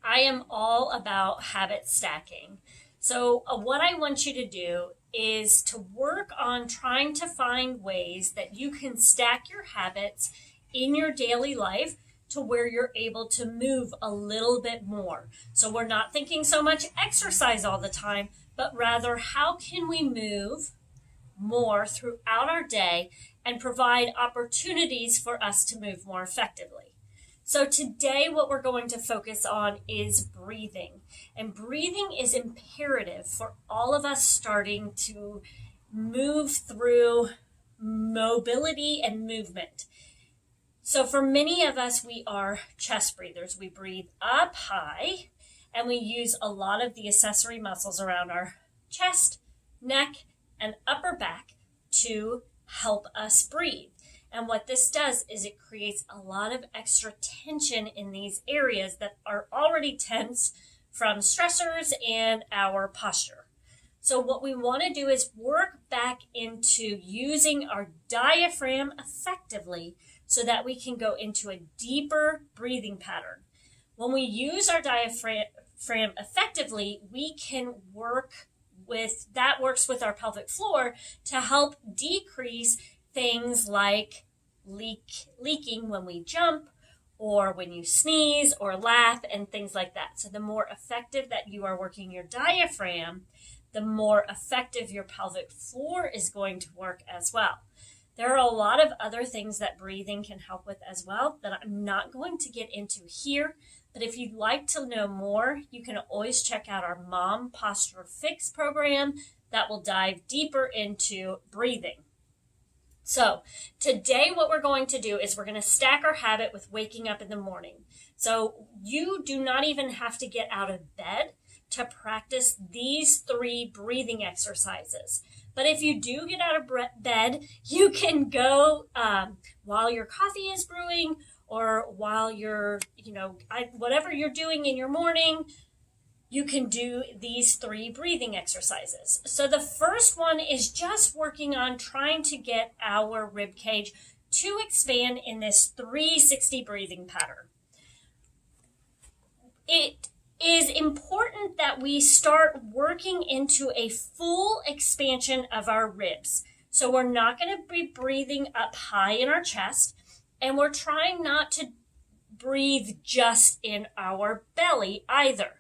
I am all about habit stacking. So, what I want you to do is to work on trying to find ways that you can stack your habits in your daily life to where you're able to move a little bit more. So, we're not thinking so much exercise all the time, but rather how can we move more throughout our day and provide opportunities for us to move more effectively. So today what we're going to focus on is breathing. And breathing is imperative for all of us starting to move through mobility and movement. So for many of us, we are chest breathers. We breathe up high and we use a lot of the accessory muscles around our chest, neck, and upper back to help us breathe. And what this does is it creates a lot of extra tension in these areas that are already tense from stressors and our posture. So what we want to do is work back into using our diaphragm effectively so that we can go into a deeper breathing pattern. When we use our diaphragm effectively, we can works with our pelvic floor to help decrease things like leaking when we jump or when you sneeze or laugh and things like that. So the more effective that you are working your diaphragm, the more effective your pelvic floor is going to work as well. There are a lot of other things that breathing can help with as well that I'm not going to get into here. But if you'd like to know more, you can always check out our Mom Posture Fix program that will dive deeper into breathing. So today what we're going to do is we're going to stack our habit with waking up in the morning. So you do not even have to get out of bed to practice these 3 breathing exercises. But if you do get out of bed, you can go while your coffee is brewing or while you're, whatever you're doing in your morning, you can do these 3 breathing exercises. So the first one is just working on trying to get our rib cage to expand in this 360 breathing pattern. It is important that we start working into a full expansion of our ribs. So we're not going to be breathing up high in our chest, and we're trying not to breathe just in our belly either.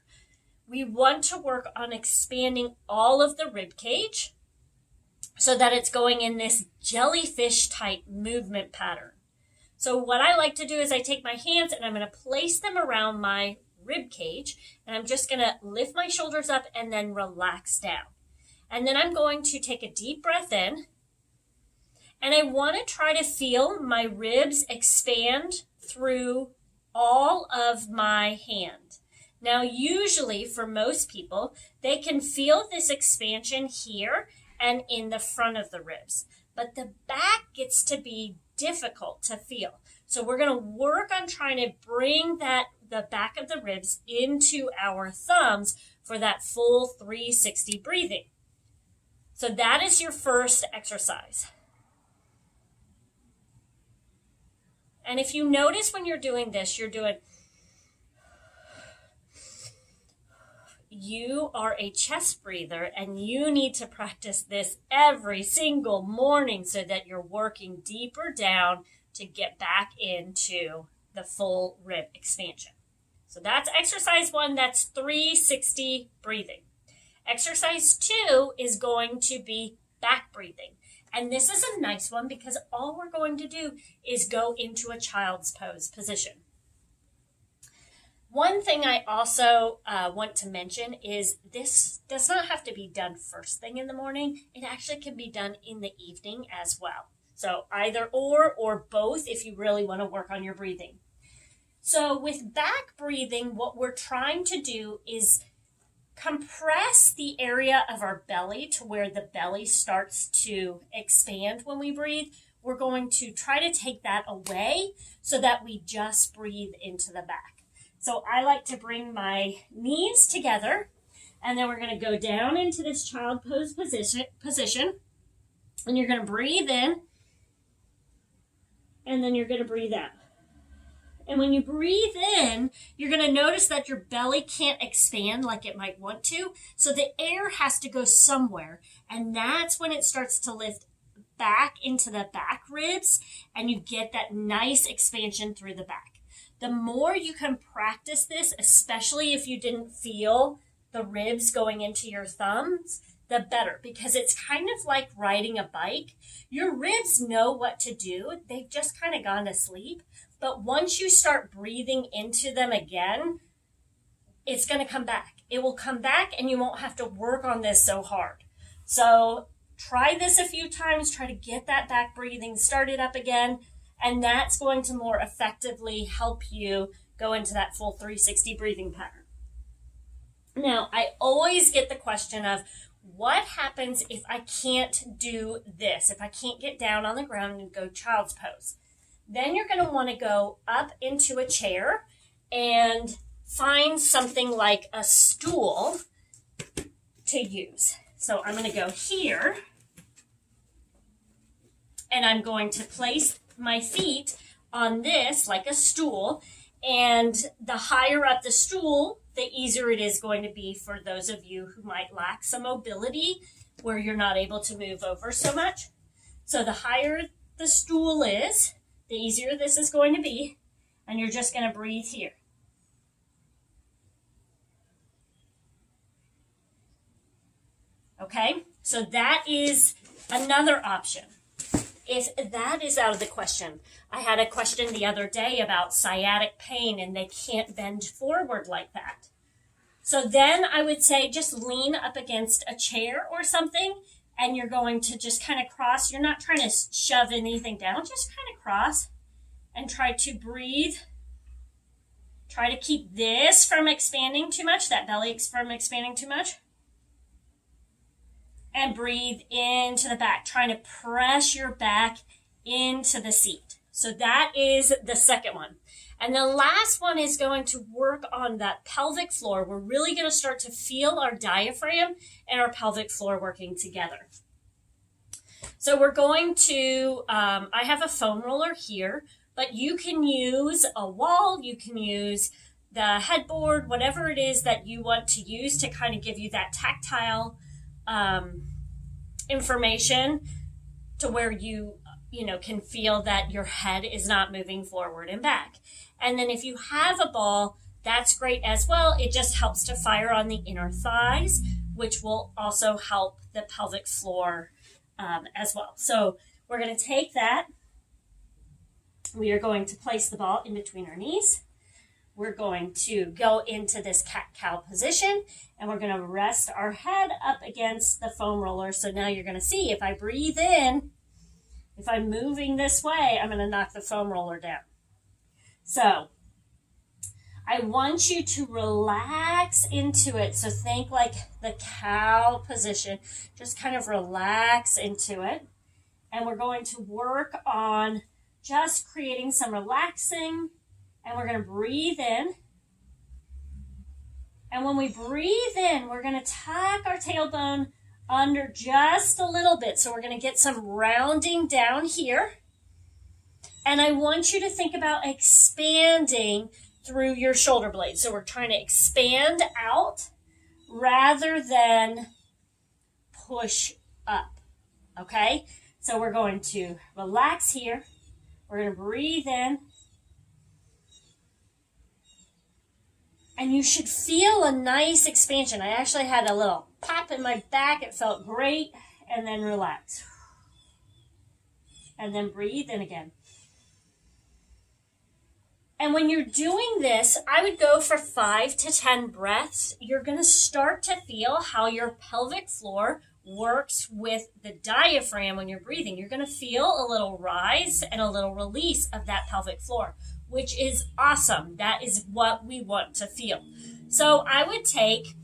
We want to work on expanding all of the rib cage so that it's going in this jellyfish type movement pattern. So what I like to do is I take my hands and I'm going to place them around my rib cage, and I'm just going to lift my shoulders up and then relax down. And then I'm going to take a deep breath in, and I want to try to feel my ribs expand through all of my hand. Now, usually for most people, they can feel this expansion here and in the front of the ribs, but the back gets to be difficult to feel. So we're going to work on trying to bring the back of the ribs into our thumbs for that full 360 breathing. So that is your first exercise. And if you notice when you're doing this, you are a chest breather and you need to practice this every single morning so that you're working deeper down to get back into the full rib expansion. So that's exercise 1, that's 360 breathing. Exercise 2 is going to be back breathing. And this is a nice one because all we're going to do is go into a child's pose position. One thing I also want to mention is this does not have to be done first thing in the morning. It actually can be done in the evening as well. So either or both if you really want to work on your breathing. So with back breathing, what we're trying to do is compress the area of our belly to where the belly starts to expand when we breathe. We're going to try to take that away so that we just breathe into the back. So I like to bring my knees together, and then we're going to go down into this child pose position, and you're going to breathe in, and then you're going to breathe out. And when you breathe in, you're going to notice that your belly can't expand like it might want to. So the air has to go somewhere. And that's when it starts to lift back into the back ribs, and you get that nice expansion through the back. The more you can practice this, especially if you didn't feel the ribs going into your thumbs, the better, because it's kind of like riding a bike. Your ribs know what to do. They've just kind of gone to sleep. But once you start breathing into them again, it's going to come back. It will come back and you won't have to work on this so hard. So try this a few times. Try to get that back breathing started up again. And that's going to more effectively help you go into that full 360 breathing pattern. Now, I always get the question of, what happens if I can't do this? If I can't get down on the ground and go child's pose? Then you're going to want to go up into a chair and find something like a stool to use. So I'm going to go here, and I'm going to place my feet on this like a stool. And the higher up the stool, the easier it is going to be for those of you who might lack some mobility where you're not able to move over so much. So the higher the stool is, the easier this is going to be. And you're just going to breathe here. Okay, so that is another option. If that is out of the question, I had a question the other day about sciatic pain and they can't bend forward like that. So then I would say just lean up against a chair or something, and you're going to just kind of cross. You're not trying to shove anything down, just kind of cross and try to breathe. Try to keep this from expanding too much, that belly from expanding too much. And breathe into the back, trying to press your back into the seat. So that is the second one. And the last one is going to work on that pelvic floor. We're really going to start to feel our diaphragm and our pelvic floor working together. So we're going to, I have a foam roller here, but you can use a wall, you can use the headboard, whatever it is that you want to use to kind of give you that tactile information to where you can feel that your head is not moving forward and back. And then if you have a ball, that's great as well. It just helps to fire on the inner thighs, which will also help the pelvic floor as well. So we're going to take that. We are going to place the ball in between our knees. We're going to go into this cat-cow position, and we're going to rest our head up against the foam roller. So now you're going to see if I breathe in, if I'm moving this way, I'm going to knock the foam roller down. So I want you to relax into it. So think like the cow position. Just kind of relax into it. And we're going to work on just creating some relaxing. And we're going to breathe in. And when we breathe in, we're going to tuck our tailbone under just a little bit. So we're going to get some rounding down here. And I want you to think about expanding through your shoulder blades. So we're trying to expand out rather than push up. Okay? So we're going to relax here. We're going to breathe in. And you should feel a nice expansion. I actually had a little pop in my back. It felt great. And then relax. And then breathe in again. And when you're doing this, I would go for 5 to 10 breaths. You're going to start to feel how your pelvic floor works with the diaphragm when you're breathing. You're going to feel a little rise and a little release of that pelvic floor, which is awesome. That is what we want to feel. So I would take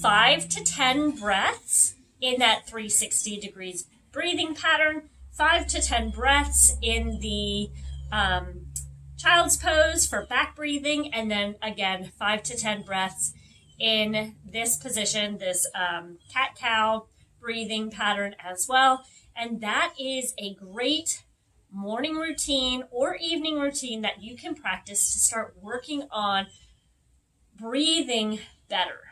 5 to 10 breaths in that 360 degrees breathing pattern, 5 to 10 breaths in the child's pose for back breathing, and then again 5 to 10 breaths in this position, this cat-cow breathing pattern as well. And that is a great morning routine or evening routine that you can practice to start working on breathing better.